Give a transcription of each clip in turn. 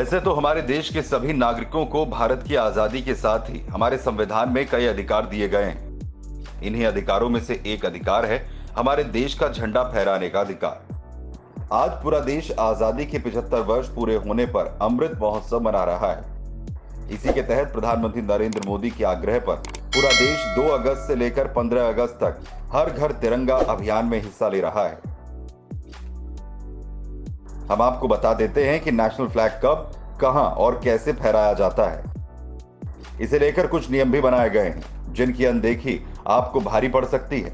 वैसे तो हमारे देश के सभी नागरिकों को भारत की आजादी के साथ ही हमारे संविधान में कई अधिकार दिए गए हैं। इन्हीं अधिकारों में से एक अधिकार है हमारे देश का झंडा फहराने का अधिकार। आज पूरा देश आजादी के 75 वर्ष पूरे होने पर अमृत महोत्सव मना रहा है। इसी के तहत प्रधानमंत्री नरेंद्र मोदी के आग्रह पर पूरा देश 2 अगस्त से लेकर 15 अगस्त तक हर घर तिरंगा अभियान में हिस्सा ले रहा है। हम आपको बता देते हैं कि नेशनल फ्लैग कब, कहां और कैसे फहराया जाता है। इसे लेकर कुछ नियम भी बनाए गए हैं जिनकी अनदेखी आपको भारी पड़ सकती है।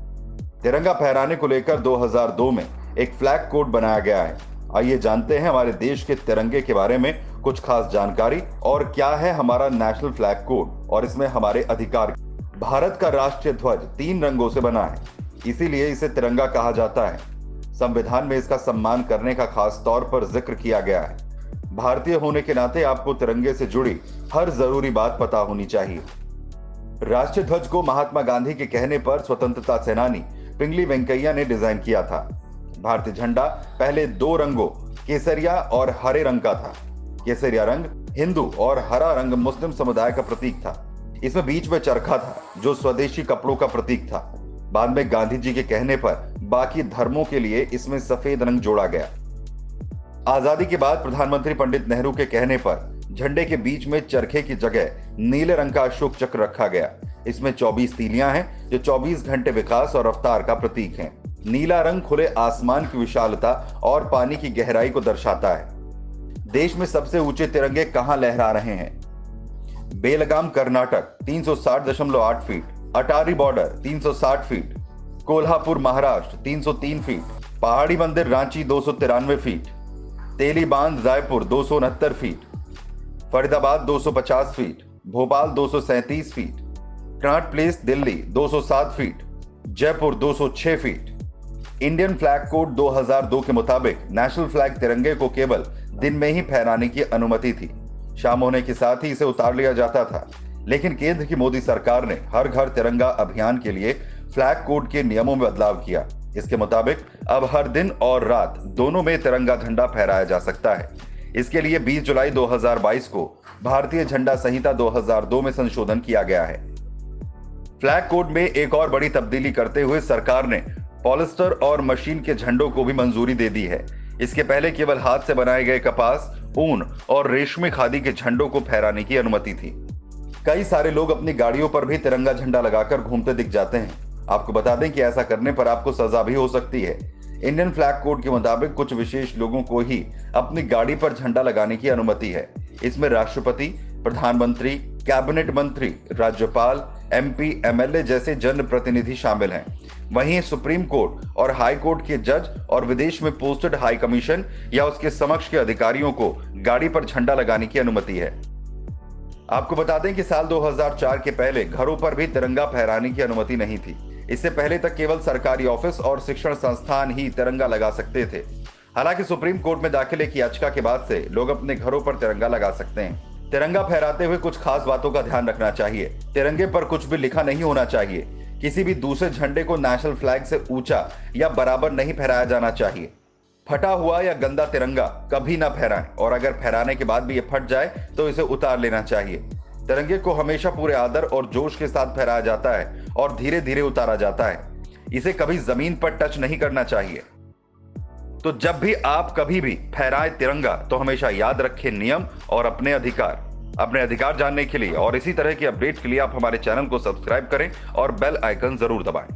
तिरंगा फहराने को लेकर 2002 में एक फ्लैग कोड बनाया गया है। आइए जानते हैं हमारे देश के तिरंगे के बारे में कुछ खास जानकारी और क्या है हमारा नेशनल फ्लैग कोड और इसमें हमारे अधिकार। भारत का राष्ट्रीय ध्वज 3 रंगों से बना है, इसीलिए इसे तिरंगा कहा जाता है। संविधान में इसका सम्मान करने का खास तौर पर जिक्र किया गया है। भारतीय होने के नाते आपको तिरंगे से जुड़ी हर जरूरी बात पता होनी चाहिए। राष्ट्रीय ध्वज को महात्मा गांधी के कहने पर स्वतंत्रता सेनानी पिंगली वेंकैया ने डिजाइन किया था। भारतीय झंडा पहले 2 रंगों केसरिया और हरे रंग का था। केसरिया रंग हिंदू और हरा रंग मुस्लिम समुदाय का प्रतीक था। इसमें बीच में चरखा था जो स्वदेशी कपड़ों का प्रतीक था। बाद में गांधी जी के कहने पर बाकी धर्मों के लिए इसमें सफेद रंग जोड़ा गया। आजादी के बाद प्रधानमंत्री पंडित नेहरू के कहने पर झंडे के बीच में चरखे की जगह नीले रंग का अशोक चक्र रखा गया। इसमें 24 तीलियां हैं जो 24 घंटे विकास और रफ्तार का प्रतीक हैं। नीला रंग खुले आसमान की विशालता और पानी की गहराई को दर्शाता है। देश में सबसे ऊंचे तिरंगे कहां लहरा रहे हैं? Belgaum Karnataka 360.8 feet, Attari border 360 feet, Kolhapur Maharashtra 303 feet, Pahari Mandir Ranchi 293 feet, Teli Bandh Raipur 269 feet, Faridabad 250 feet, Bhopal 237 feet, Connaught Place Delhi 207 feet, Jaipur 206 feet. Indian flag code 2002 के मुताबिक नेशनल फ्लैग तिरंगे को केवल दिन में ही फहराने की अनुमति थी। शाम होने के साथ ही इसे उतार लिया जाता था। लेकिन केंद्र की मोदी सरकार ने हर घर तिरंगा अभियान के लिए फ्लैग कोड के नियमों में बदलाव किया। इसके मुताबिक अब हर दिन और रात दोनों में तिरंगा झंडा फहराया जा सकता है। इसके लिए 20 जुलाई 2022 को भारतीय झंडा संहिता 2002 में संशोधन किया गया है। फ्लैग कोड में एक और बड़ी तब्दीली करते हुए सरकार ने पॉलिस्टर और मशीन के झंडों को भी मंजूरी दे दी है। इसके पहले केवल हाथ से बनाए गए कपास, ऊन और रेशमी खादी के झंडों को फहराने की अनुमति थी। कई सारे लोग अपनी गाड़ियों पर भी तिरंगा झंडा लगाकर घूमते दिख जाते हैं। आपको बता दें कि ऐसा करने पर आपको सजा भी हो सकती है। इंडियन फ्लैग कोड के मुताबिक कुछ विशेष लोगों को ही अपनी गाड़ी पर झंडा लगाने की अनुमति है। इसमें राष्ट्रपति, प्रधानमंत्री, कैबिनेट मंत्री, राज्यपाल, MP, MLA जैसे जनप्रतिनिधि शामिल हैं। वहीं सुप्रीम कोर्ट और हाई कोर्ट के जज और विदेश में पोस्टेड हाई कमीशन या उसके समक्ष के अधिकारियों को गाड़ी पर झंडा लगाने की अनुमति है। आपको बता दें कि साल 2004 के पहले घरों पर भी तिरंगा फहराने की अनुमति नहीं थी। इससे पहले तक केवल सरकारी ऑफिस और शिक्षण संस्थान ही तिरंगा लगा सकते थे। हालांकि सुप्रीम कोर्ट में दाखिले की याचिका के बाद से लोग अपने घरों पर तिरंगा लगा सकते हैं। तिरंगा फहराते हुए कुछ खास बातों का ध्यान रखना चाहिए। तिरंगे पर कुछ भी लिखा नहीं होना चाहिए। किसी भी दूसरे झंडे को नेशनल फ्लैग से ऊंचा या बराबर नहीं फहराया जाना चाहिए। फटा हुआ या गंदा तिरंगा कभी ना फहराएं और अगर फहराने के बाद भी ये फट जाए तो इसे उतार लेना चाहिए। तिरंगे को हमेशा पूरे आदर और जोश के साथ फहराया जाता है और धीरे धीरे उतारा जाता है। इसे कभी जमीन पर टच नहीं करना चाहिए। तो जब भी आप कभी भी फहराएं तिरंगा तो हमेशा याद रखें नियम और अपने अधिकार। अपने अधिकार जानने के लिए और इसी तरह की अपडेट के लिए आप हमारे चैनल को सब्सक्राइब करें और बेल आइकन जरूर दबाएं।